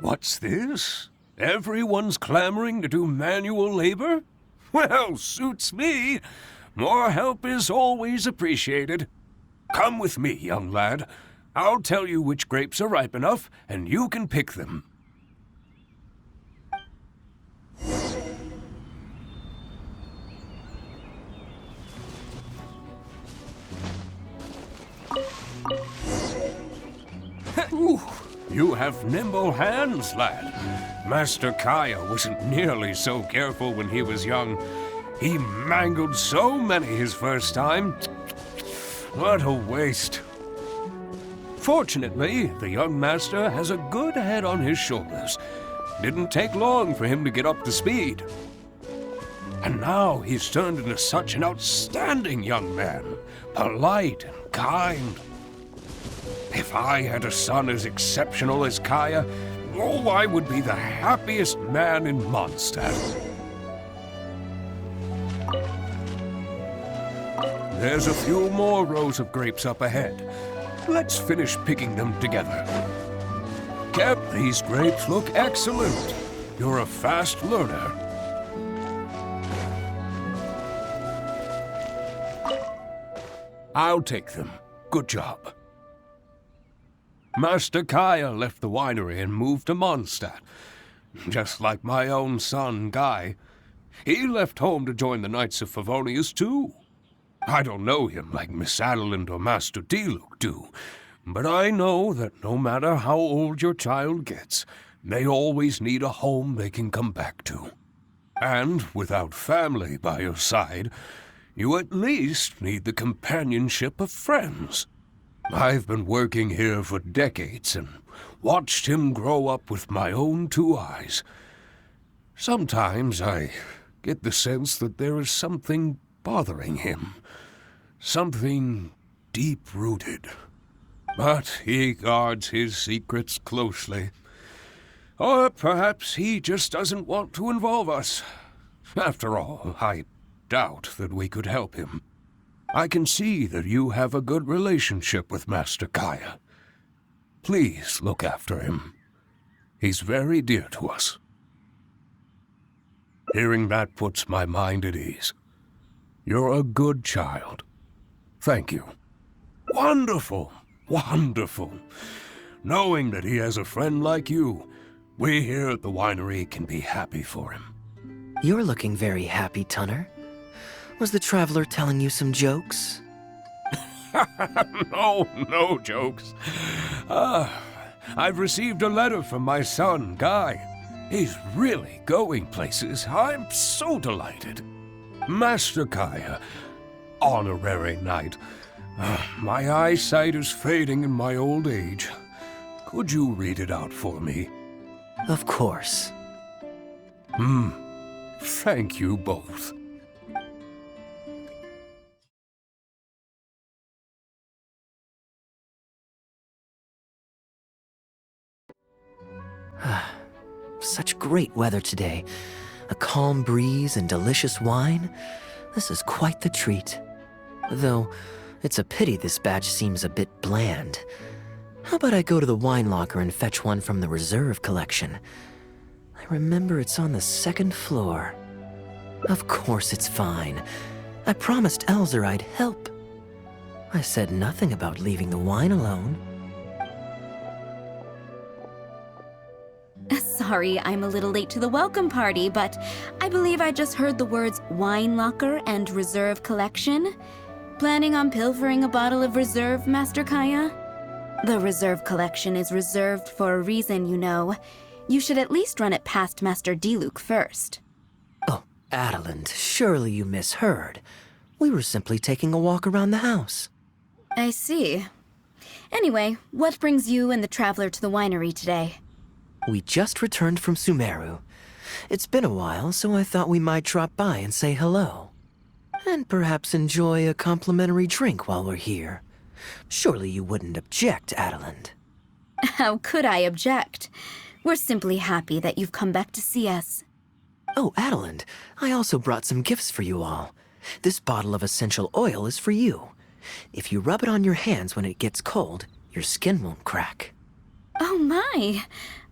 [SPEAKER 10] What's this? Everyone's clamoring to do manual labor? Well, suits me. More help is always appreciated. Come with me, young lad. I'll tell you which grapes are ripe enough, and you can pick them. Ooh, you have nimble hands, lad. Master Kaya wasn't nearly so careful when he was young. He mangled so many his first time. What a waste. Fortunately, the young master has a good head on his shoulders. Didn't take long for him to get up to speed. And now he's turned into such an outstanding young man, polite and kind. If I had a son as exceptional as Kaya, oh, I would be the happiest man in Mondstadt. There's a few more rows of grapes up ahead. Let's finish picking them together. Cap, these grapes look excellent. You're a fast learner. I'll take them. Good job. Master Kaya left the winery and moved to Mondstadt. Just like my own son, Guy. He left home to join the Knights of Favonius, too. I don't know him like Miss Adeline or Master Diluc do, but I know that no matter how old your child gets, they always need a home they can come back to. And without family by your side, you at least need the companionship of friends. I've been working here for decades and watched him grow up with my own two eyes. Sometimes I get the sense that there is something bothering him, something deep-rooted. But he guards his secrets closely. Or perhaps he just doesn't want to involve us. After all, I doubt that we could help him. I can see that you have a good relationship with Master Kaya. Please look after him. He's very dear to us. Hearing that puts my mind at ease. You're a good child. Thank you. Wonderful, wonderful. Knowing that he has a friend like you, we here at the winery can be happy for him.
[SPEAKER 1] You're looking very happy, Tunner. Was the traveler telling you some jokes?
[SPEAKER 10] No jokes. I've received a letter from my son, Guy. He's really going places. I'm so delighted. Master Kaya, honorary knight. My eyesight is fading in my old age. Could you read it out for me?
[SPEAKER 1] Of course.
[SPEAKER 10] Thank you both.
[SPEAKER 1] Such great weather today. A calm breeze and delicious wine. This is quite the treat. Though, it's a pity this batch seems a bit bland. How about I go to the wine locker and fetch one from the reserve collection? I remember it's on the second floor. Of course it's fine. I promised Elzer I'd help. I said nothing about leaving the wine alone.
[SPEAKER 2] Sorry, I'm a little late to the welcome party, but I believe I just heard the words wine locker and reserve collection. Planning on pilfering a bottle of reserve, Master Kaya? The reserve collection is reserved for a reason, you know. You should at least run it past Master Diluc first.
[SPEAKER 1] Oh, Adeland, surely you misheard. We were simply taking a walk around the house.
[SPEAKER 2] I see. Anyway, what brings you and the traveler to the winery today?
[SPEAKER 1] We just returned from Sumeru. It's been a while, so I thought we might drop by and say hello. And perhaps enjoy a complimentary drink while we're here. Surely you wouldn't object, Adeland.
[SPEAKER 2] How could I object? We're simply happy that you've come back to see us.
[SPEAKER 1] Oh, Adeland, I also brought some gifts for you all. This bottle of essential oil is for you. If you rub it on your hands when it gets cold, your skin won't crack.
[SPEAKER 2] Oh my!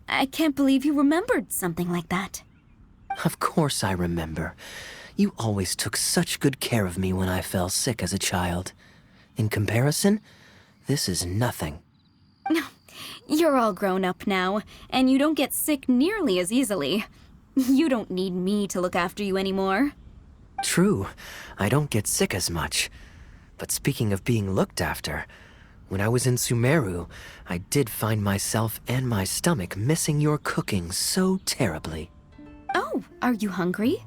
[SPEAKER 2] I can't believe you remembered something like that.
[SPEAKER 1] Of course I remember. You always took such good care of me when I fell sick as a child. In comparison, this is nothing.
[SPEAKER 2] You're all grown up now, and you don't get sick nearly as easily. You don't need me to look after you anymore.
[SPEAKER 1] True, I don't get sick as much. But speaking of being looked after, when I was in Sumeru, I did find myself and my stomach missing your cooking so terribly.
[SPEAKER 2] Oh, are you hungry?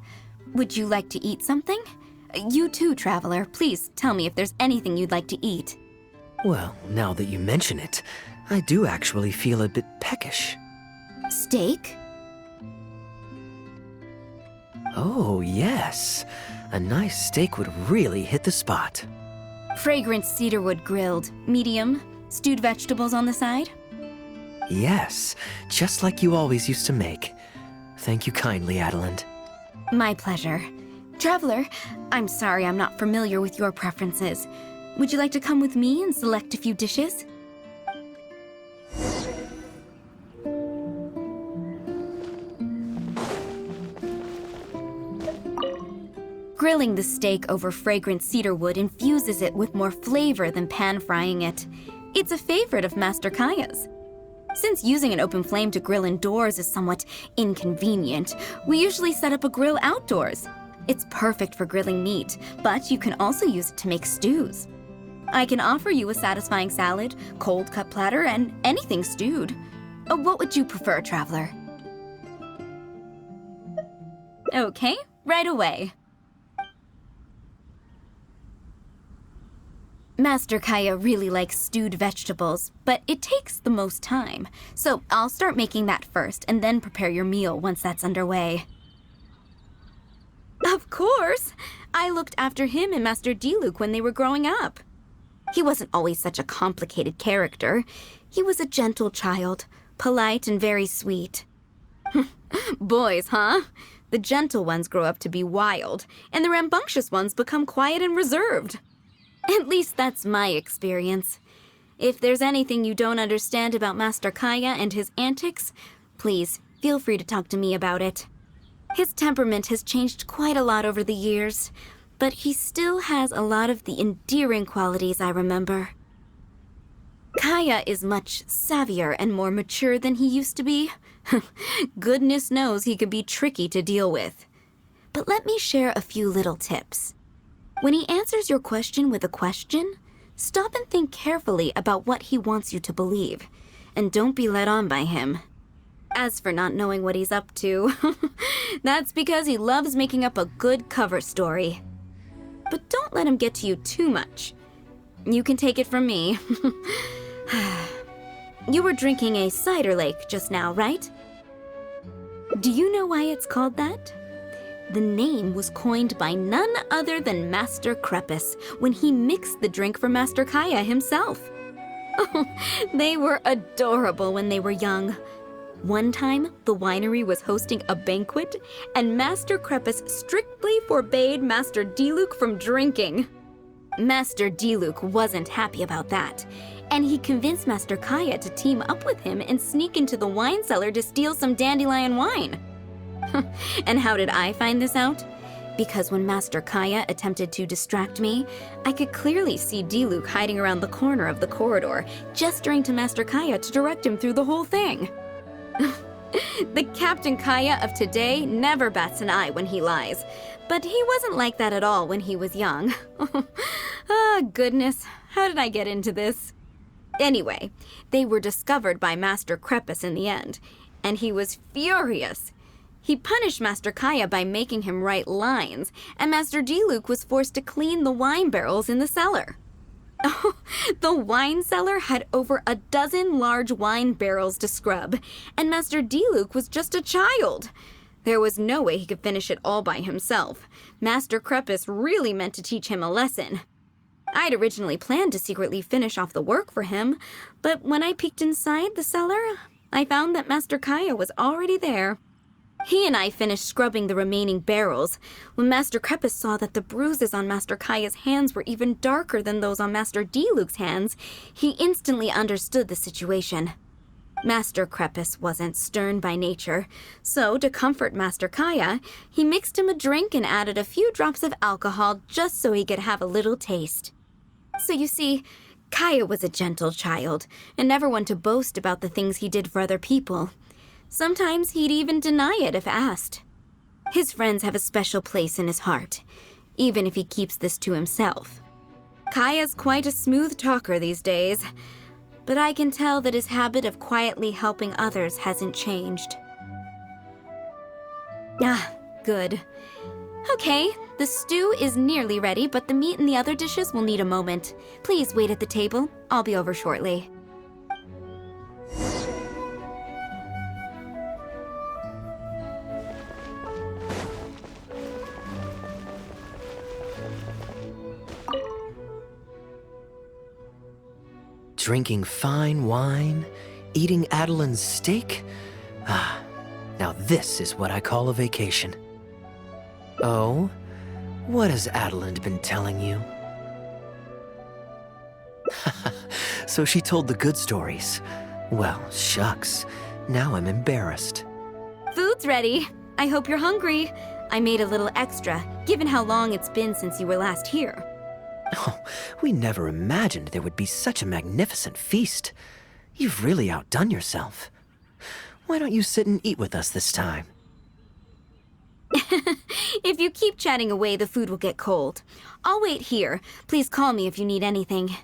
[SPEAKER 2] Would you like to eat something? You too, traveler. Please tell me if there's anything you'd like to eat.
[SPEAKER 1] Well, now that you mention it, I do actually feel a bit peckish.
[SPEAKER 2] Steak?
[SPEAKER 1] Oh, yes. A nice steak would really hit the spot.
[SPEAKER 2] Fragrant cedarwood grilled, medium, stewed vegetables on the side?
[SPEAKER 1] Yes, just like you always used to make. Thank you kindly, Adeland.
[SPEAKER 2] My pleasure. Traveler, I'm sorry I'm not familiar with your preferences. Would you like to come with me and select a few dishes? Grilling the steak over fragrant cedarwood infuses it with more flavor than pan-frying it. It's a favorite of Master Kaya's. Since using an open flame to grill indoors is somewhat inconvenient, we usually set up a grill outdoors. It's perfect for grilling meat, but you can also use it to make stews. I can offer you a satisfying salad, cold cut platter, and anything stewed. What would you prefer, traveler? Okay, right away. Master Kaya really likes stewed vegetables, but it takes the most time. So I'll start making that first and then prepare your meal once that's underway. Of course! I looked after him and Master Diluc when they were growing up. He wasn't always such a complicated character. He was a gentle child, polite and very sweet. Boys, huh? The gentle ones grow up to be wild, and the rambunctious ones become quiet and reserved. At least that's my experience. If there's anything you don't understand about Master Kaya and his antics, please feel free to talk to me about it. His temperament has changed quite a lot over the years, but he still has a lot of the endearing qualities I remember. Kaya is much savvier and more mature than he used to be. Goodness knows he could be tricky to deal with. But let me share a few little tips. When he answers your question with a question, stop and think carefully about what he wants you to believe, and don't be led on by him. As for not knowing what he's up to, that's because he loves making up a good cover story. But don't let him get to you too much. You can take it from me. You were drinking a cider lake just now, right? Do you know why it's called that? The name was coined by none other than Master Crepus when he mixed the drink for Master Kaya himself. Oh, they were adorable when they were young. One time, the winery was hosting a banquet, and Master Crepus strictly forbade Master Diluc from drinking. Master Diluc wasn't happy about that, and he convinced Master Kaya to team up with him and sneak into the wine cellar to steal some dandelion wine. And how did I find this out? Because when Master Kaya attempted to distract me, I could clearly see Diluc hiding around the corner of the corridor, gesturing to Master Kaya to direct him through the whole thing. The Captain Kaya of today never bats an eye when he lies, but he wasn't like that at all when he was young. Ah, goodness, how did I get into this? Anyway, they were discovered by Master Krepus in the end, and he was furious. He punished Master Kaya by making him write lines, and Master Diluc was forced to clean the wine barrels in the cellar. Oh, the wine cellar had over a dozen large wine barrels to scrub, and Master Diluc was just a child. There was no way he could finish it all by himself. Master Krepus really meant to teach him a lesson. I'd originally planned to secretly finish off the work for him, but when I peeked inside the cellar, I found that Master Kaya was already there. He and I finished scrubbing the remaining barrels. When Master Krepus saw that the bruises on Master Kaya's hands were even darker than those on Master Diluc's hands, he instantly understood the situation. Master Krepus wasn't stern by nature, so to comfort Master Kaya, he mixed him a drink and added a few drops of alcohol just so he could have a little taste. So you see, Kaya was a gentle child, and never one to boast about the things he did for other people. Sometimes he'd even deny it if asked. His friends have a special place in his heart, even if he keeps this to himself. Kaya's quite a smooth talker these days, but I can tell that his habit of quietly helping others hasn't changed. Ah, good. Okay, the stew is nearly ready, but the meat and the other dishes will need a moment. Please wait at the table. I'll be over shortly.
[SPEAKER 1] Drinking fine wine, eating Adeline's steak? Ah, now this is what I call a vacation. Oh? What has Adeline been telling you? So she told the good stories. Well, shucks. Now I'm embarrassed.
[SPEAKER 2] Food's ready. I hope you're hungry. I made a little extra, given how long it's been since you were last here.
[SPEAKER 1] Oh, we never imagined there would be such a magnificent feast. You've really outdone yourself. Why don't you sit and eat with us this time?
[SPEAKER 2] If you keep chatting away, the food will get cold. I'll wait here. Please call me if you need anything.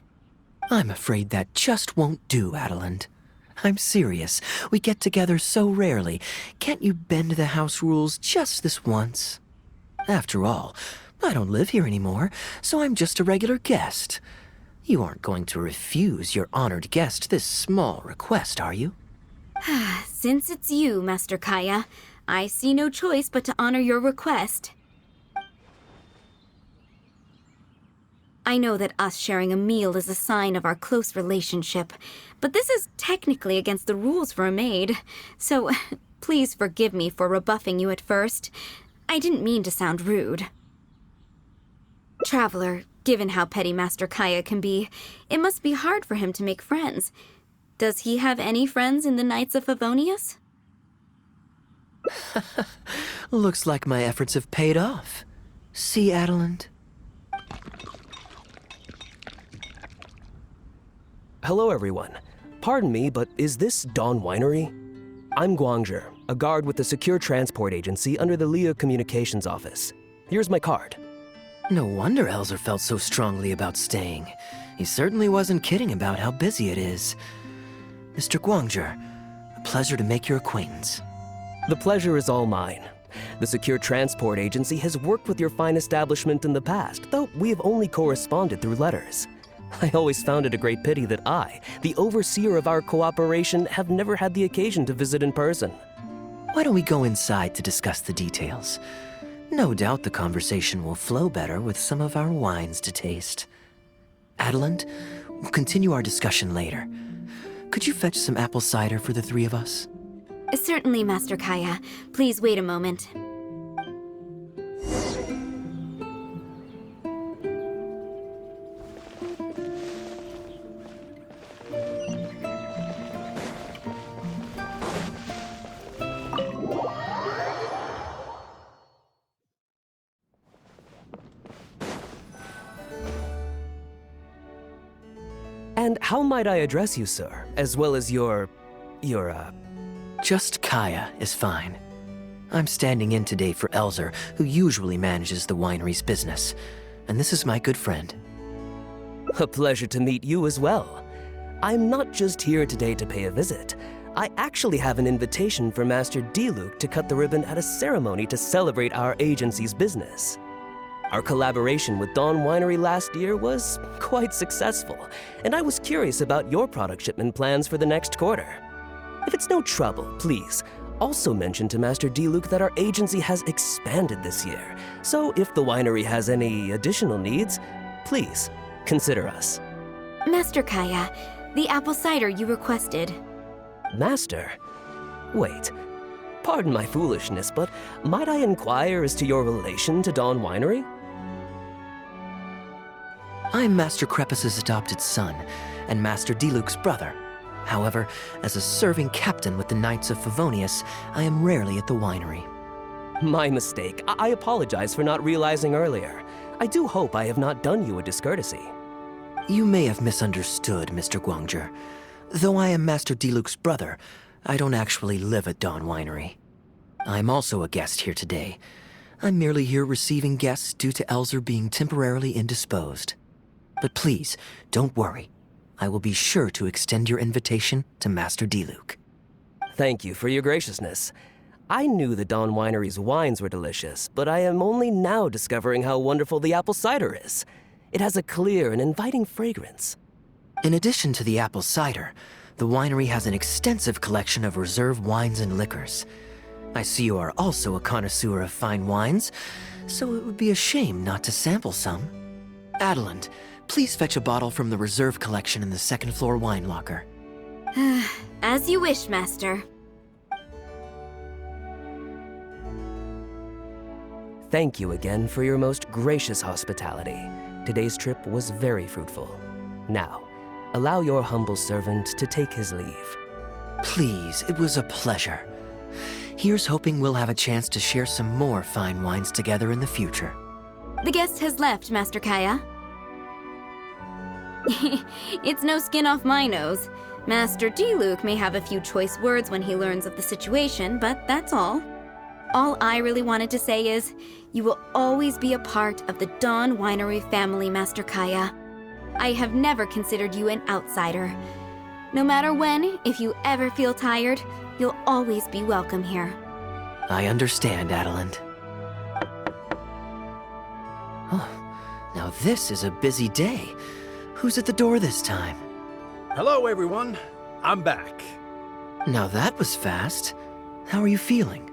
[SPEAKER 1] I'm afraid that just won't do, Adeline. I'm serious. We get together so rarely. Can't you bend the house rules just this once? After all, I don't live here anymore, so I'm just a regular guest. You aren't going to refuse your honored guest this small request, are you?
[SPEAKER 2] Since it's you, Master Kaya, I see no choice but to honor your request. I know that us sharing a meal is a sign of our close relationship, but this is technically against the rules for a maid, so please forgive me for rebuffing you at first. I didn't mean to sound rude. Traveler, given how petty Master Kaya can be, it must be hard for him to make friends. Does he have any friends in the Knights of Favonius?
[SPEAKER 1] Looks like my efforts have paid off. See, Adeline?
[SPEAKER 5] Hello, everyone. Pardon me, but is this Dawn Winery? I'm Guangzhi, a guard with the Secure Transport Agency under the Leo Communications Office. Here's my card.
[SPEAKER 1] No wonder Elzer felt so strongly about staying. He certainly wasn't kidding about how busy it is. Mr. Guangzhi, a pleasure to make your acquaintance.
[SPEAKER 5] The pleasure is all mine. The Secure Transport Agency has worked with your fine establishment in the past, though we have only corresponded through letters. I always found it a great pity that I, the overseer of our cooperation, have never had the occasion to visit in person.
[SPEAKER 1] Why don't we go inside to discuss the details? No doubt the conversation will flow better with some of our wines to taste. Adeline, we'll continue our discussion later. Could you fetch some apple cider for the three of us?
[SPEAKER 2] Certainly, Master Kaya. Please wait a moment.
[SPEAKER 5] And how might I address you, sir, as well as your...
[SPEAKER 1] Just Kaya is fine. I'm standing in today for Elzer, who usually manages the winery's business. And this is my good friend.
[SPEAKER 5] A pleasure to meet you as well. I'm not just here today to pay a visit. I actually have an invitation for Master Diluc to cut the ribbon at a ceremony to celebrate our agency's business. Our collaboration with Dawn Winery last year was quite successful, and I was curious about your product shipment plans for the next quarter. If it's no trouble, please, also mention to Master Diluc that our agency has expanded this year, so if the winery has any additional needs, please consider us.
[SPEAKER 2] Master Kaya, the apple cider you requested.
[SPEAKER 5] Master? Wait. Pardon my foolishness, but might I inquire as to your relation to Dawn Winery?
[SPEAKER 1] I'm Master Crepus's adopted son, and Master Diluc's brother. However, as a serving captain with the Knights of Favonius, I am rarely at the winery.
[SPEAKER 5] My mistake. I apologize for not realizing earlier. I do hope I have not done you a discourtesy.
[SPEAKER 1] You may have misunderstood, Mr. Guangzhe. Though I am Master Diluc's brother, I don't actually live at Dawn Winery. I'm also a guest here today. I'm merely here receiving guests due to Elzer being temporarily indisposed. But please, don't worry. I will be sure to extend your invitation to Master Diluc.
[SPEAKER 5] Thank you for your graciousness. I knew the Dawn Winery's wines were delicious, but I am only now discovering how wonderful the apple cider is. It has a clear and inviting fragrance.
[SPEAKER 1] In addition to the apple cider, the winery has an extensive collection of reserve wines and liquors. I see you are also a connoisseur of fine wines, so it would be a shame not to sample some. Adeland, please fetch a bottle from the reserve collection in the second-floor wine locker.
[SPEAKER 2] As you wish, Master.
[SPEAKER 5] Thank you again for your most gracious hospitality. Today's trip was very fruitful. Now, allow your humble servant to take his leave.
[SPEAKER 1] Please, it was a pleasure. Here's hoping we'll have a chance to share some more fine wines together in the future.
[SPEAKER 2] The guest has left, Master Kaya. It's no skin off my nose. Master Diluc may have a few choice words when he learns of the situation, but that's all. All I really wanted to say is, you will always be a part of the Dawn Winery family, Master Kaya. I have never considered you an outsider. No matter when, if you ever feel tired, you'll always be welcome here.
[SPEAKER 1] I understand, Adeland. Oh, now this is a busy day. Who's at the door this time?
[SPEAKER 11] Hello, everyone. I'm back.
[SPEAKER 1] Now that was fast. How are you feeling?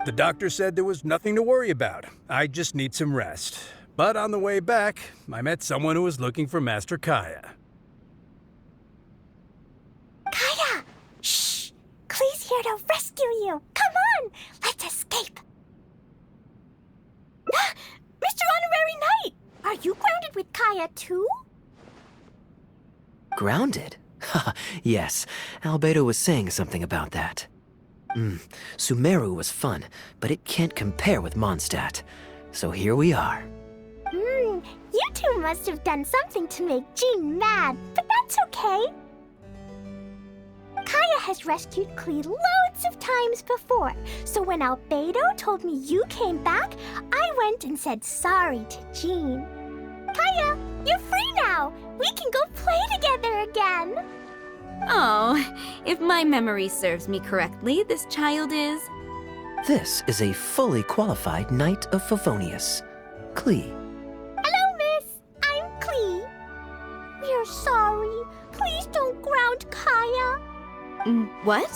[SPEAKER 11] The doctor said there was nothing to worry about. I just need some rest. But on the way back, I met someone who was looking for Master Kaya.
[SPEAKER 4] Kaya! Shh! Klee's here to rescue you. Come on! Let's escape. Mr. Honorary Knight! Are you grounded with Kaya too?
[SPEAKER 1] Grounded? Yes, Albedo was saying something about that. Sumeru was fun, but it can't compare with Mondstadt. So here we are.
[SPEAKER 4] You two must have done something to make Jean mad, but that's okay. Kaya has rescued Klee loads of times before, so when Albedo told me you came back, I went and said sorry to Jean. Kaya, you're free now! We can go play together again!
[SPEAKER 2] Oh, if my memory serves me correctly, this child is...
[SPEAKER 1] This is a fully qualified Knight of Favonius, Klee.
[SPEAKER 4] Hello, miss. I'm Klee. We're sorry. Please don't ground Kaya.
[SPEAKER 2] What?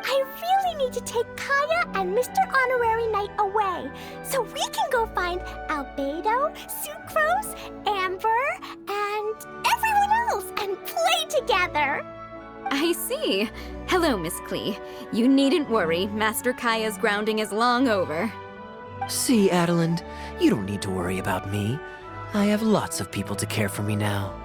[SPEAKER 4] I really need to take Kaya and Mr. Honorary Knight away, so we can go find Albedo, Sucrose, Amber, and everyone else and play together.
[SPEAKER 2] I see. Hello, Miss Klee. You needn't worry. Master Kaya's grounding is long over.
[SPEAKER 1] See, Adeland, you don't need to worry about me. I have lots of people to care for me now.